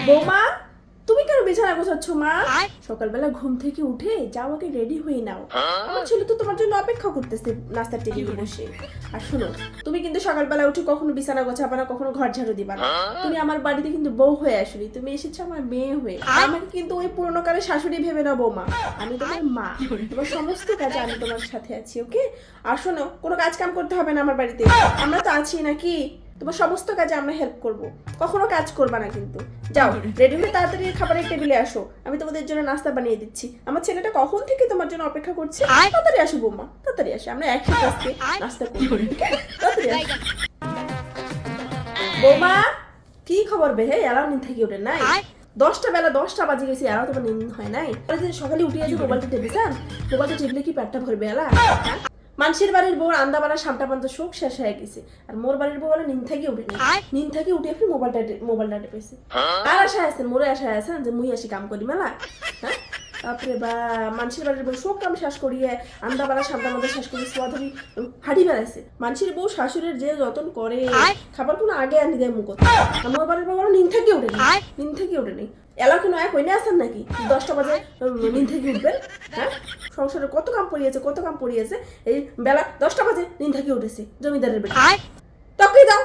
বৌমা, তুমি কেন বিছানা গোছাচ্ছ মা? সকালবেলা ঘুম থেকে উঠে যাও, আগে রেডি হয়ে নাও। আমার ছেলে তো তোমার জন্য অপেক্ষা করতেছে নাস্তার টেবিলে বসে। আর শোনো, তুমি কিন্তু সকালবেলা উঠে কখনো বিছানা গোছাবা না, কখনো ঘর ঝাড়ু দিবা না। তুমি আমার বাড়িতে কিন্তু বউ হয়ে আসনি, তুমি এসেছো আমার মেয়ে হয়ে। আমাকে কিন্তু ওই পুরোনো কালের শাশুড়ি ভেবে না বৌমা, আমি তোমার মা। তোমার সমস্ত কাজে আমি তোমার সাথে আছি, ওকে? আর শোনো, কোনো কাজ কাম করতে হবে না আমার বাড়িতে, আমরা তো আছি নাকি? তোমার সমস্ত কাজে আমরা হেল্প করব, কখনো কাজ করবা না কিন্তু। যাও রেডি হয়ে তাড়াতাড়ি খাবারের টেবিলে আসো, আমি তোমাদের জন্য নাস্তা বানিয়ে দিচ্ছি। আমার ছেলেটা কখন থেকে তোমার জন্য অপেক্ষা করছে। তাড়াতাড়ি আসো বৌমা, তাড়াতাড়ি আসো, আমরা একসাথে আজকে নাস্তা করবো। তাড়াতাড়ি আসো। বৌমা, কি খবর বেহে? এলাও নিন থেকে ওঠে নাই? 10টা বাজে গেছে, এলাও তোমার নিন হয় নাই? সকালে উঠে আছে মোবাইলটা টেপেছেন? মোবাইলটা টেপলে কি পেটটা ভরবে এলা? মানুষের বাড়ির বউ আন্দা বাড়া সামটা পান্ত শোক শেষ হয়ে গেছে, আর মোর বাড়ির বউ বলে নিন থেকে উঠে নিন থেকে উঠে একটু মোবাইলটা টেপেছে। আর আশায় আছেন, মোরে আশায় আছেন যে মুই আসি কাম করি মেলা? হ্যাঁ, তারপরে বা মানুষের বাড়ির বউ সব কাম শেষ করিয়ে আন্দা বাড়া সামটা মধ্যে শেষ করি সোয়া ধরি হাড়ি বেড়াইছে। মানুষের বউ শাশুড়ের যে যতন করে, খাবার কোনো আগে আনি দেয় মুখ। আমার বাড়ির বউ বলে নিন থেকে উঠে নেই, নিন থেকে উঠে নেই। এলা কোনো এক হইনে আসেন নাকি 10টা বাজে নিন থেকে উঠবেন? হ্যাঁ, সংসারে কত কাম পড়িয়েছে, এই বেলা 10টা বাজে নিন থেকে উঠেছে জমিদারের বেটা। তখন যাও